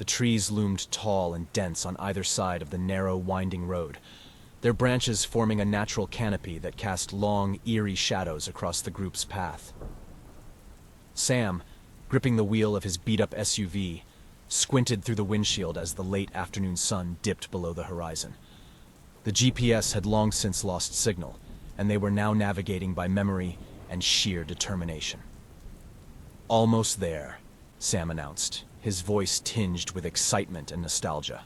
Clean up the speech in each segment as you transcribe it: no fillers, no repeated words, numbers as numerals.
The trees loomed tall and dense on either side of the narrow, winding road, their branches forming a natural canopy that cast long, eerie shadows across the group's path. Sam, gripping the wheel of his beat-up SUV, squinted through the windshield as the late afternoon sun dipped below the horizon. The GPS had long since lost signal, and they were now navigating by memory and sheer determination. "Almost there," Sam announced, his voice tinged with excitement and nostalgia.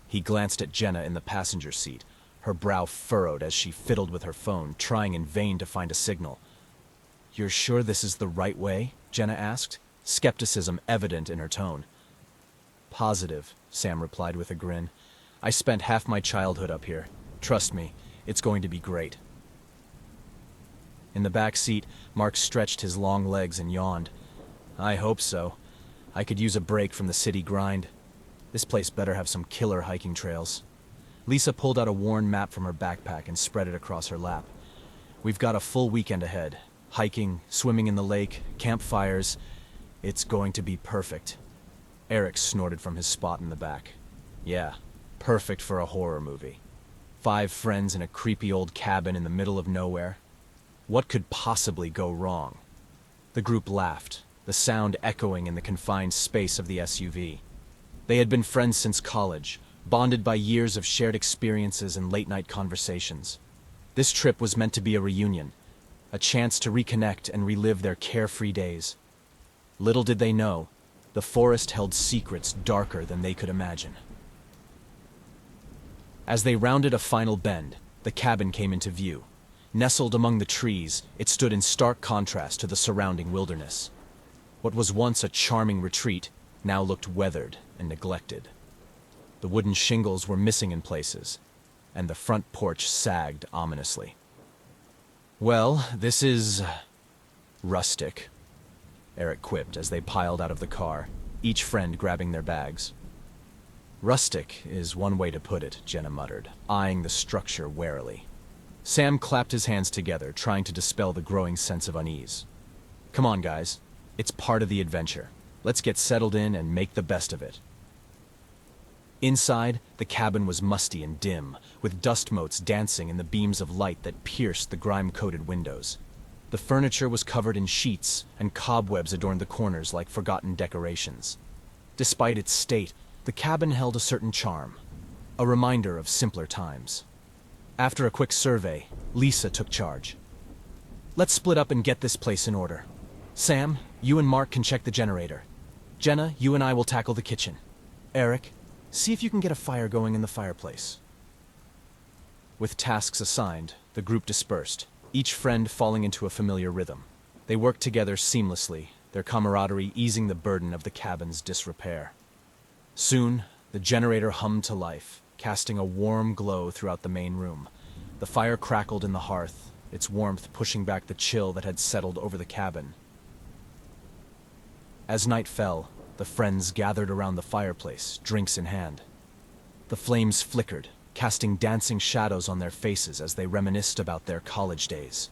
He glanced at Jenna in the passenger seat, her brow furrowed as she fiddled with her phone, trying in vain to find a signal. "You're sure this is the right way?" Jenna asked, skepticism evident in her tone. "Positive," Sam replied with a grin. "I spent half my childhood up here. Trust me, it's going to be great." In the back seat, Mark stretched his long legs and yawned. "I hope so. I could use a break from the city grind. This place better have some killer hiking trails." Lisa pulled out a worn map from her backpack and spread it across her lap. "We've got a full weekend ahead. Hiking, swimming in the lake, campfires. It's going to be perfect." Eric snorted from his spot in the back. "Yeah, perfect for a horror movie. 5 friends in a creepy old cabin in the middle of nowhere. What could possibly go wrong?" The group laughed, the sound echoing in the confined space of the SUV. They had been friends since college, bonded by years of shared experiences and late-night conversations. This trip was meant to be a reunion, a chance to reconnect and relive their carefree days. Little did they know, the forest held secrets darker than they could imagine. As they rounded a final bend, the cabin came into view. Nestled among the trees, it stood in stark contrast to the surrounding wilderness. What was once a charming retreat now looked weathered and neglected. The wooden shingles were missing in places, and the front porch sagged ominously. "Well, this is rustic," Eric quipped as they piled out of the car, each friend grabbing their bags. "Rustic is one way to put it," Jenna muttered, eyeing the structure warily. Sam clapped his hands together, trying to dispel the growing sense of unease. "Come on, guys. It's part of the adventure. Let's get settled in and make the best of it." Inside, the cabin was musty and dim, with dust motes dancing in the beams of light that pierced the grime-coated windows. The furniture was covered in sheets, and cobwebs adorned the corners like forgotten decorations. Despite its state, the cabin held a certain charm, a reminder of simpler times. After a quick survey, Lisa took charge. "Let's split up and get this place in order. Sam, you and Mark can check the generator. Jenna, you and I will tackle the kitchen. Eric, see if you can get a fire going in the fireplace." With tasks assigned, the group dispersed, each friend falling into a familiar rhythm. They worked together seamlessly, their camaraderie easing the burden of the cabin's disrepair. Soon, the generator hummed to life, casting a warm glow throughout the main room. The fire crackled in the hearth, its warmth pushing back the chill that had settled over the cabin. As night fell, the friends gathered around the fireplace, drinks in hand. The flames flickered, casting dancing shadows on their faces as they reminisced about their college days.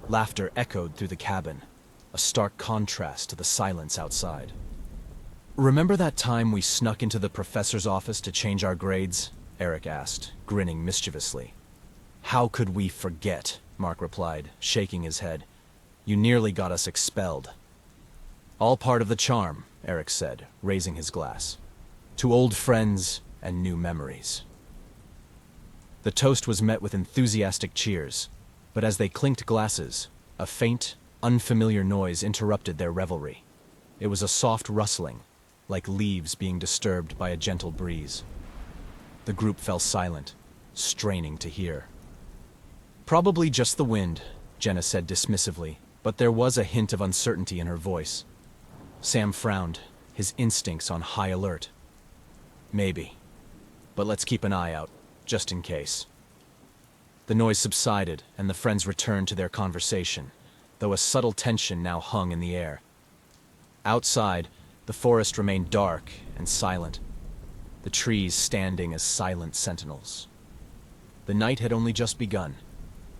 Laughter echoed through the cabin, a stark contrast to the silence outside. "Remember that time we snuck into the professor's office to change our grades?" Eric asked, grinning mischievously. "How could we forget?" Mark replied, shaking his head. "You nearly got us expelled." "All part of the charm," Eric said, raising his glass. "To old friends and new memories." The toast was met with enthusiastic cheers, but as they clinked glasses, a faint, unfamiliar noise interrupted their revelry. It was a soft rustling, like leaves being disturbed by a gentle breeze. The group fell silent, straining to hear. "Probably just the wind," Jenna said dismissively, but there was a hint of uncertainty in her voice. Sam frowned, his instincts on high alert. "Maybe. But let's keep an eye out, just in case." The noise subsided, and the friends returned to their conversation, though a subtle tension now hung in the air. Outside, the forest remained dark and silent, the trees standing as silent sentinels. The night had only just begun,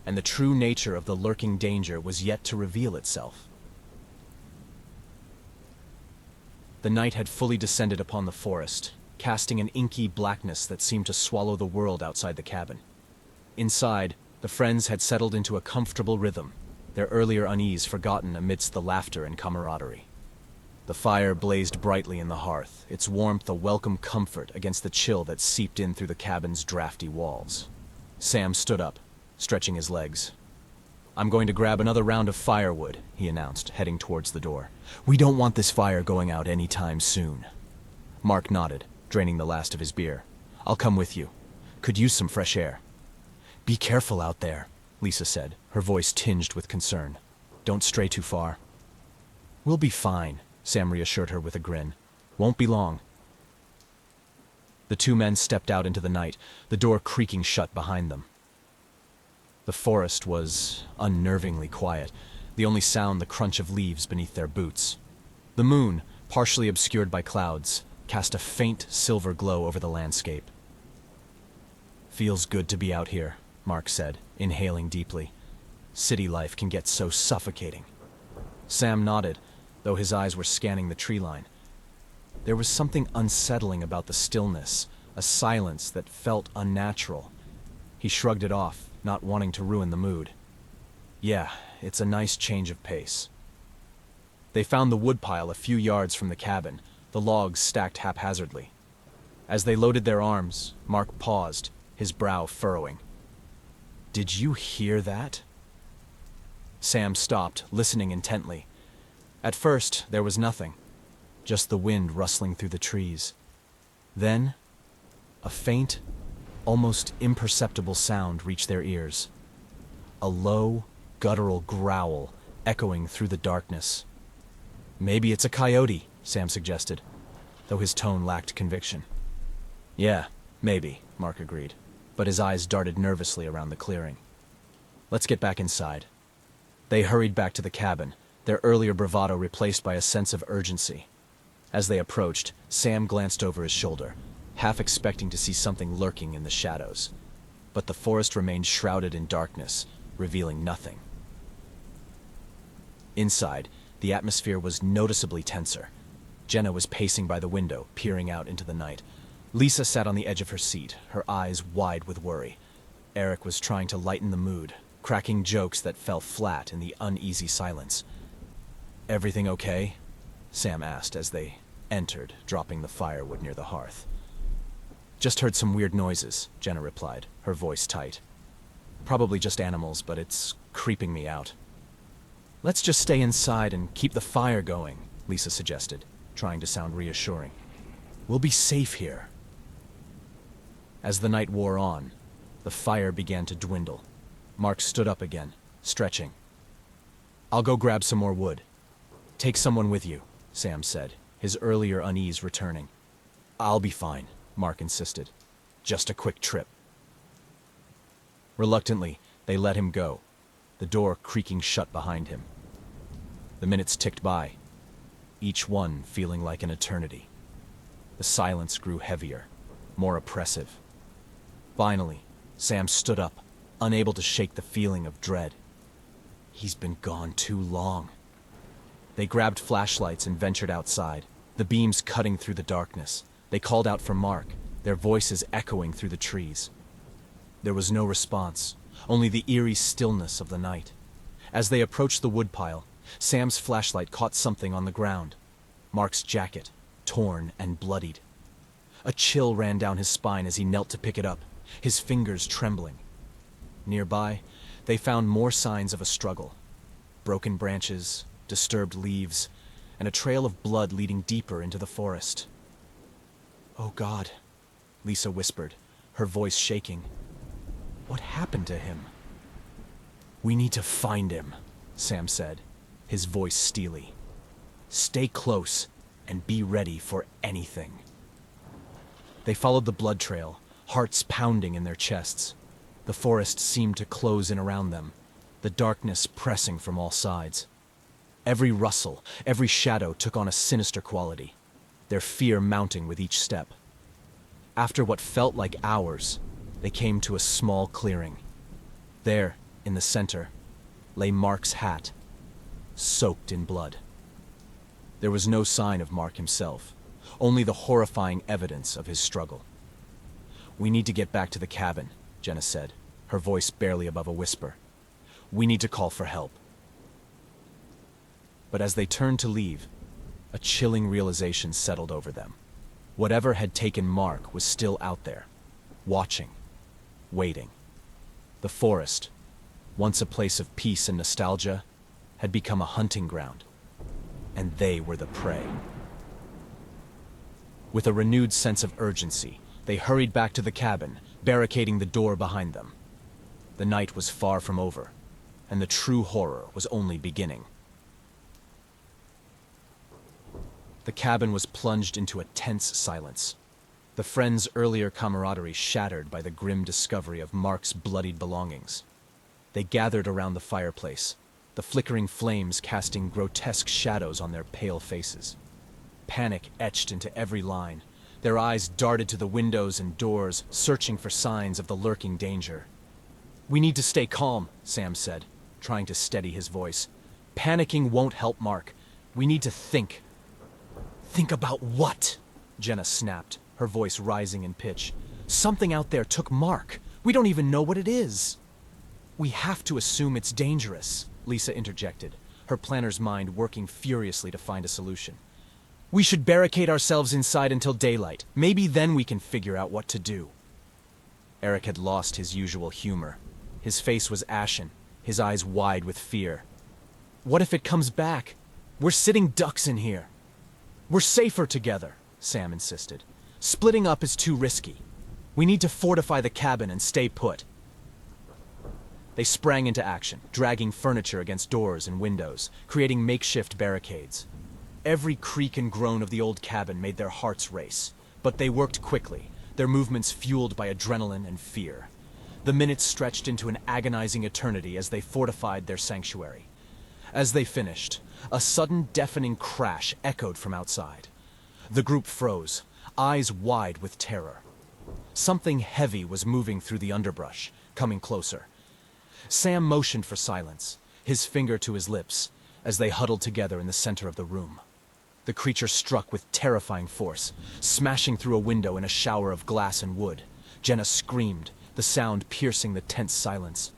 and the true nature of the lurking danger was yet to reveal itself. The night had fully descended upon the forest, casting an inky blackness that seemed to swallow the world outside the cabin. Inside, the friends had settled into a comfortable rhythm, their earlier unease forgotten amidst the laughter and camaraderie. The fire blazed brightly in the hearth, its warmth a welcome comfort against the chill that seeped in through the cabin's drafty walls. Sam stood up, stretching his legs. "I'm going to grab another round of firewood," he announced, heading towards the door. "We don't want this fire going out any time soon." Mark nodded, draining the last of his beer. "I'll come with you. Could use some fresh air." "Be careful out there," Lisa said, her voice tinged with concern. "Don't stray too far." "We'll be fine," Sam reassured her with a grin. "Won't be long." The two men stepped out into the night, the door creaking shut behind them. The forest was unnervingly quiet, the only sound the crunch of leaves beneath their boots. The moon, partially obscured by clouds, cast a faint silver glow over the landscape. "Feels good to be out here," Mark said, inhaling deeply. "City life can get so suffocating." Sam nodded, though his eyes were scanning the tree line. There was something unsettling about the stillness, a silence that felt unnatural. He shrugged it off, not wanting to ruin the mood. "Yeah, it's a nice change of pace." They found the woodpile a few yards from the cabin, the logs stacked haphazardly. As they loaded their arms, Mark paused, his brow furrowing. "Did you hear that?" Sam stopped, listening intently. At first, there was nothing, just the wind rustling through the trees. Then, a faint, almost imperceptible sound reached their ears. A low, guttural growl echoing through the darkness. "Maybe it's a coyote," Sam suggested, though his tone lacked conviction. "Yeah, maybe," Mark agreed, but his eyes darted nervously around the clearing. "Let's get back inside." They hurried back to the cabin, their earlier bravado replaced by a sense of urgency. As they approached, Sam glanced over his shoulder, half expecting to see something lurking in the shadows. But the forest remained shrouded in darkness, revealing nothing. Inside, the atmosphere was noticeably tenser. Jenna was pacing by the window, peering out into the night. Lisa sat on the edge of her seat, her eyes wide with worry. Eric was trying to lighten the mood, cracking jokes that fell flat in the uneasy silence. "Everything okay?" Sam asked as they entered, dropping the firewood near the hearth. "Just heard some weird noises," Jenna replied, her voice tight. "Probably just animals, but it's creeping me out." "Let's just stay inside and keep the fire going," Lisa suggested, trying to sound reassuring. "We'll be safe here." As the night wore on, the fire began to dwindle. Mark stood up again, stretching. "I'll go grab some more wood." "Take someone with you," Sam said, his earlier unease returning. "I'll be fine," Mark insisted. "Just a quick trip." Reluctantly, they let him go, the door creaking shut behind him. The minutes ticked by, each one feeling like an eternity. The silence grew heavier, more oppressive. Finally, Sam stood up, unable to shake the feeling of dread. He's been gone too long. They grabbed flashlights and ventured outside, the beams cutting through the darkness. They called out for Mark, their voices echoing through the trees. There was no response, only the eerie stillness of the night. As they approached the woodpile, Sam's flashlight caught something on the ground. Mark's jacket, torn and bloodied. A chill ran down his spine as he knelt to pick it up, his fingers trembling. Nearby, they found more signs of a struggle. Broken branches, disturbed leaves, and a trail of blood leading deeper into the forest. "Oh God," Lisa whispered, her voice shaking. "What happened to him?" "We need to find him," Sam said, his voice steely. "Stay close and be ready for anything." They followed the blood trail, hearts pounding in their chests. The forest seemed to close in around them, the darkness pressing from all sides. Every rustle, every shadow took on a sinister quality, their fear mounting with each step. After what felt like hours, they came to a small clearing. There, in the center, lay Mark's hat, soaked in blood. There was no sign of Mark himself, only the horrifying evidence of his struggle. "We need to get back to the cabin," Jenna said, her voice barely above a whisper. "We need to call for help." But as they turned to leave, a chilling realization settled over them. Whatever had taken Mark was still out there, watching, waiting. The forest, once a place of peace and nostalgia, had become a hunting ground, and they were the prey. With a renewed sense of urgency, they hurried back to the cabin, barricading the door behind them. The night was far from over, and the true horror was only beginning. The cabin was plunged into a tense silence, the friends' earlier camaraderie shattered by the grim discovery of Mark's bloodied belongings. They gathered around the fireplace, the flickering flames casting grotesque shadows on their pale faces. Panic etched into every line. Their eyes darted to the windows and doors, searching for signs of the lurking danger. "We need to stay calm," Sam said, trying to steady his voice. "Panicking won't help Mark. We need to think." "Think about what?" Jenna snapped, her voice rising in pitch. "Something out there took Mark. We don't even know what it is." "We have to assume it's dangerous," Lisa interjected, her planner's mind working furiously to find a solution. "We should barricade ourselves inside until daylight. Maybe then we can figure out what to do." Eric had lost his usual humor. His face was ashen, his eyes wide with fear. "What if it comes back? We're sitting ducks in here." "We're safer together," Sam insisted. "Splitting up is too risky. We need to fortify the cabin and stay put." They sprang into action, dragging furniture against doors and windows, creating makeshift barricades. Every creak and groan of the old cabin made their hearts race, but they worked quickly, their movements fueled by adrenaline and fear. The minutes stretched into an agonizing eternity as they fortified their sanctuary. As they finished, a sudden deafening crash echoed from outside. The group froze, eyes wide with terror. Something heavy was moving through the underbrush, coming closer. Sam motioned for silence, his finger to his lips, as they huddled together in the center of the room. The creature struck with terrifying force, smashing through a window in a shower of glass and wood. Jenna screamed, the sound piercing the tense silence.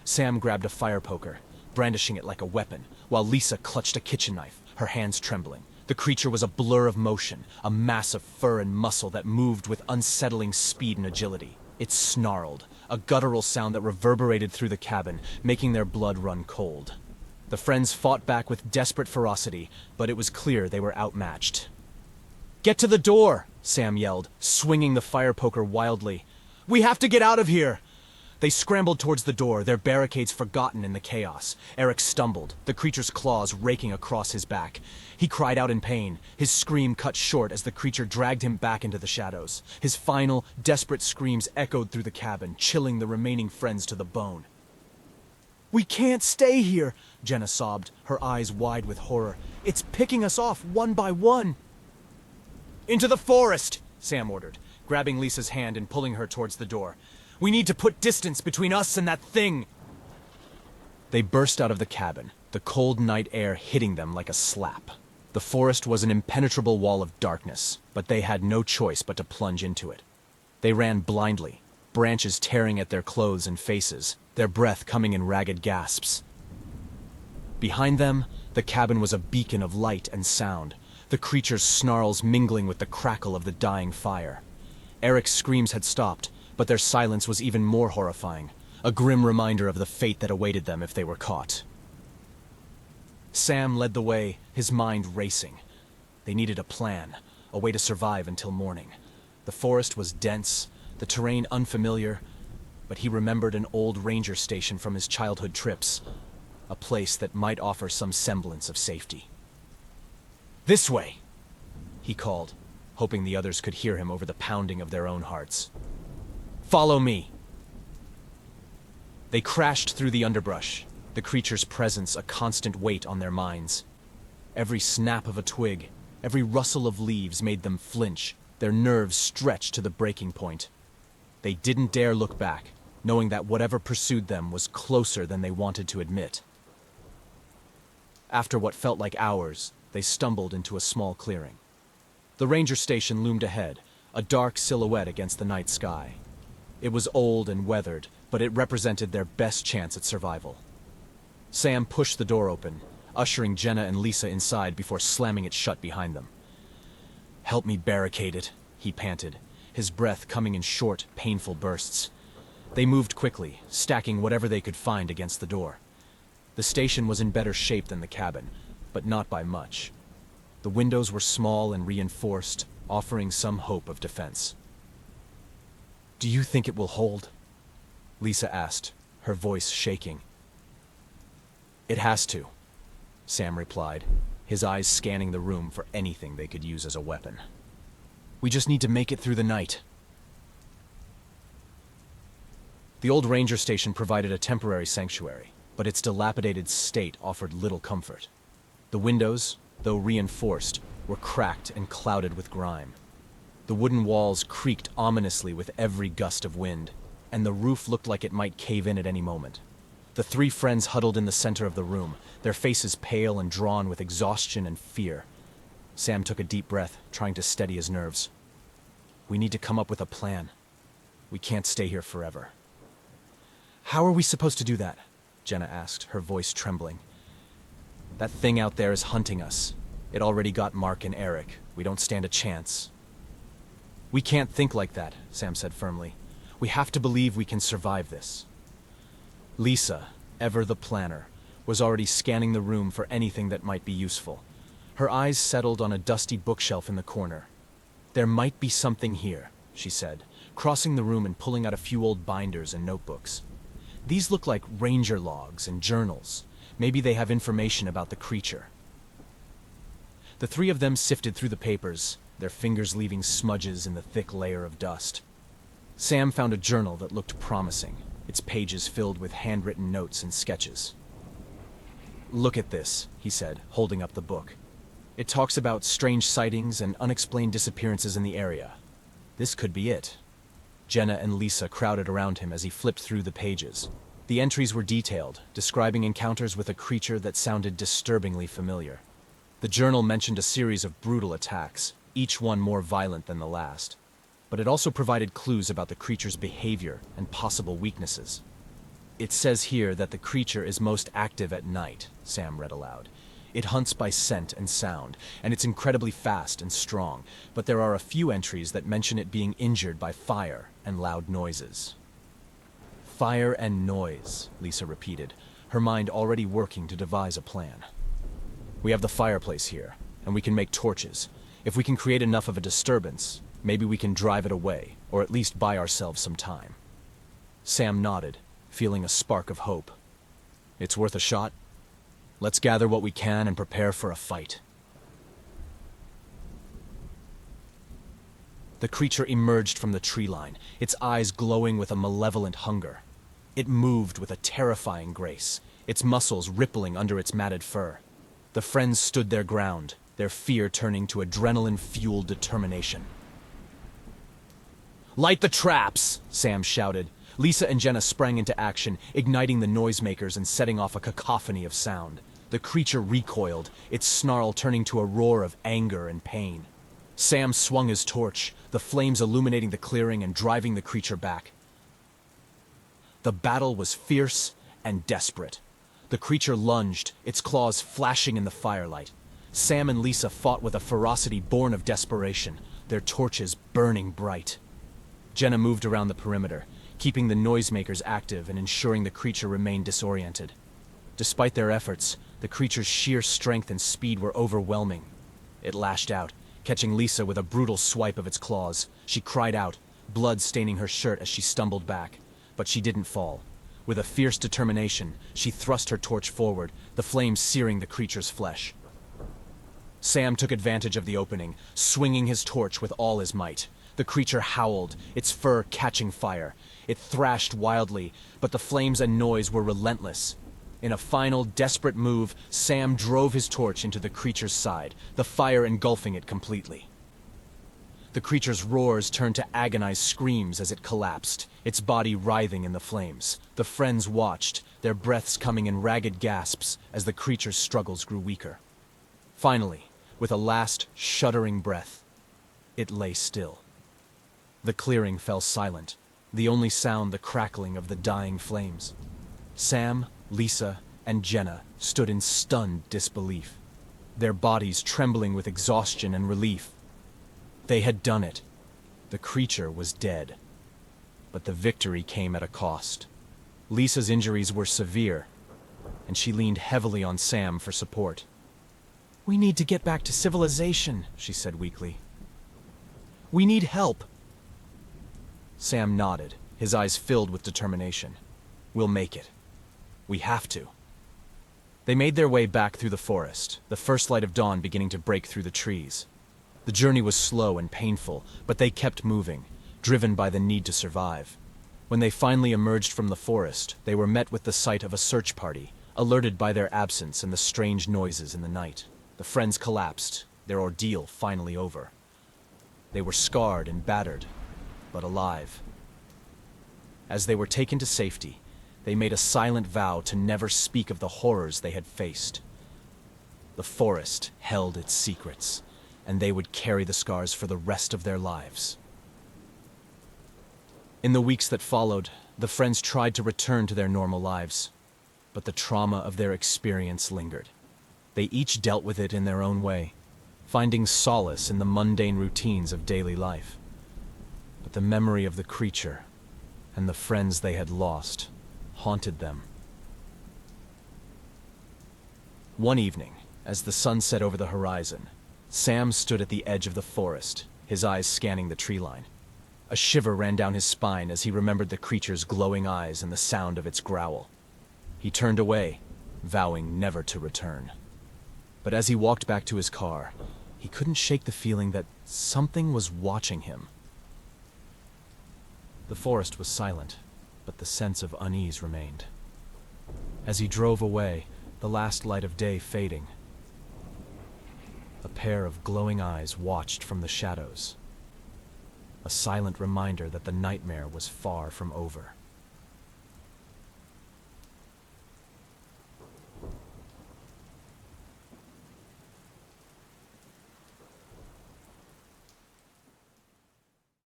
Sam grabbed a fire poker, brandishing it like a weapon, while Lisa clutched a kitchen knife, her hands trembling. The creature was a blur of motion, a mass of fur and muscle that moved with unsettling speed and agility. It snarled, a guttural sound that reverberated through the cabin, making their blood run cold. The friends fought back with desperate ferocity, but it was clear they were outmatched. "Get to the door!" Sam yelled, swinging the fire poker wildly. "We have to get out of here!" They scrambled towards the door, their barricades forgotten in the chaos. Eric stumbled, the creature's claws raking across his back. He cried out in pain, his scream cut short as the creature dragged him back into the shadows. His final, desperate screams echoed through the cabin, chilling the remaining friends to the bone. "We can't stay here," Jenna sobbed, her eyes wide with horror. "It's picking us off one by one." "Into the forest," Sam ordered, grabbing Lisa's hand and pulling her towards the door. "We need to put distance between us and that thing." They burst out of the cabin, the cold night air hitting them like a slap. The forest was an impenetrable wall of darkness, but they had no choice but to plunge into it. They ran blindly, branches tearing at their clothes and faces, their breath coming in ragged gasps. Behind them, the cabin was a beacon of light and sound, the creature's snarls mingling with the crackle of the dying fire. Eric's screams had stopped, but their silence was even more horrifying, a grim reminder of the fate that awaited them if they were caught. Sam led the way, his mind racing. They needed a plan, a way to survive until morning. The forest was dense, the terrain unfamiliar, but he remembered an old ranger station from his childhood trips, a place that might offer some semblance of safety. "This way," he called, hoping the others could hear him over the pounding of their own hearts. "Follow me." They crashed through the underbrush, the creature's presence a constant weight on their minds. Every snap of a twig, every rustle of leaves made them flinch, their nerves stretched to the breaking point. They didn't dare look back, knowing that whatever pursued them was closer than they wanted to admit. After what felt like hours, they stumbled into a small clearing. The ranger station loomed ahead, a dark silhouette against the night sky. It was old and weathered, but it represented their best chance at survival. Sam pushed the door open, ushering Jenna and Lisa inside before slamming it shut behind them. "Help me barricade it," he panted, his breath coming in short, painful bursts. They moved quickly, stacking whatever they could find against the door. The station was in better shape than the cabin, but not by much. The windows were small and reinforced, offering some hope of defense. "Do you think it will hold?" Lisa asked, her voice shaking. "It has to," Sam replied, his eyes scanning the room for anything they could use as a weapon. "We just need to make it through the night." The old ranger station provided a temporary sanctuary, but its dilapidated state offered little comfort. The windows, though reinforced, were cracked and clouded with grime. The wooden walls creaked ominously with every gust of wind, and the roof looked like it might cave in at any moment. The three friends huddled in the center of the room, their faces pale and drawn with exhaustion and fear. Sam took a deep breath, trying to steady his nerves. "We need to come up with a plan. We can't stay here forever." "How are we supposed to do that?" Jenna asked, her voice trembling. "That thing out there is hunting us. It already got Mark and Eric. We don't stand a chance." "We can't think like that," Sam said firmly. "We have to believe we can survive this." Lisa, ever the planner, was already scanning the room for anything that might be useful. Her eyes settled on a dusty bookshelf in the corner. "There might be something here," she said, crossing the room and pulling out a few old binders and notebooks. "These look like ranger logs and journals. Maybe they have information about the creature." The three of them sifted through the papers, their fingers leaving smudges in the thick layer of dust. Sam found a journal that looked promising, its pages filled with handwritten notes and sketches. "Look at this," he said, holding up the book. "It talks about strange sightings and unexplained disappearances in the area. This could be it." Jenna and Lisa crowded around him as he flipped through the pages. The entries were detailed, describing encounters with a creature that sounded disturbingly familiar. The journal mentioned a series of brutal attacks, each one more violent than the last. But it also provided clues about the creature's behavior and possible weaknesses. "It says here that the creature is most active at night," Sam read aloud. "It hunts by scent and sound, and it's incredibly fast and strong, but there are a few entries that mention it being injured by fire and loud noises." "Fire and noise," Lisa repeated, her mind already working to devise a plan. "We have the fireplace here, and we can make torches. If we can create enough of a disturbance, maybe we can drive it away, or at least buy ourselves some time." Sam nodded, feeling a spark of hope. "It's worth a shot. Let's gather what we can and prepare for a fight." The creature emerged from the tree line, its eyes glowing with a malevolent hunger. It moved with a terrifying grace, its muscles rippling under its matted fur. The friends stood their ground, their fear turning to adrenaline-fueled determination. "Light the traps!" Sam shouted. Lisa and Jenna sprang into action, igniting the noisemakers and setting off a cacophony of sound. The creature recoiled, its snarl turning to a roar of anger and pain. Sam swung his torch, the flames illuminating the clearing and driving the creature back. The battle was fierce and desperate. The creature lunged, its claws flashing in the firelight. Sam and Lisa fought with a ferocity born of desperation, their torches burning bright. Jenna moved around the perimeter, keeping the noisemakers active and ensuring the creature remained disoriented. Despite their efforts, the creature's sheer strength and speed were overwhelming. It lashed out, catching Lisa with a brutal swipe of its claws. She cried out, blood staining her shirt as she stumbled back. But she didn't fall. With a fierce determination, she thrust her torch forward, the flames searing the creature's flesh. Sam took advantage of the opening, swinging his torch with all his might. The creature howled, its fur catching fire. It thrashed wildly, but the flames and noise were relentless. In a final, desperate move, Sam drove his torch into the creature's side, the fire engulfing it completely. The creature's roars turned to agonized screams as it collapsed, its body writhing in the flames. The friends watched, their breaths coming in ragged gasps as the creature's struggles grew weaker. Finally, with a last shuddering breath, it lay still. The clearing fell silent, the only sound the crackling of the dying flames. Sam, Lisa, and Jenna stood in stunned disbelief, their bodies trembling with exhaustion and relief. They had done it. The creature was dead. But the victory came at a cost. Lisa's injuries were severe, and she leaned heavily on Sam for support. "We need to get back to civilization," she said weakly. "We need help." Sam nodded, his eyes filled with determination. "We'll make it. We have to." They made their way back through the forest, the first light of dawn beginning to break through the trees. The journey was slow and painful, but they kept moving, driven by the need to survive. When they finally emerged from the forest, they were met with the sight of a search party, alerted by their absence and the strange noises in the night. The friends collapsed, their ordeal finally over. They were scarred and battered, but alive. As they were taken to safety, they made a silent vow to never speak of the horrors they had faced. The forest held its secrets, and they would carry the scars for the rest of their lives. In the weeks that followed, the friends tried to return to their normal lives, but the trauma of their experience lingered. They each dealt with it in their own way, finding solace in the mundane routines of daily life. But the memory of the creature and the friends they had lost haunted them. One evening, as the sun set over the horizon, Sam stood at the edge of the forest, his eyes scanning the tree line. A shiver ran down his spine as he remembered the creature's glowing eyes and the sound of its growl. He turned away, vowing never to return. But as he walked back to his car, he couldn't shake the feeling that something was watching him. The forest was silent, but the sense of unease remained. As he drove away, the last light of day fading, a pair of glowing eyes watched from the shadows, a silent reminder that the nightmare was far from over.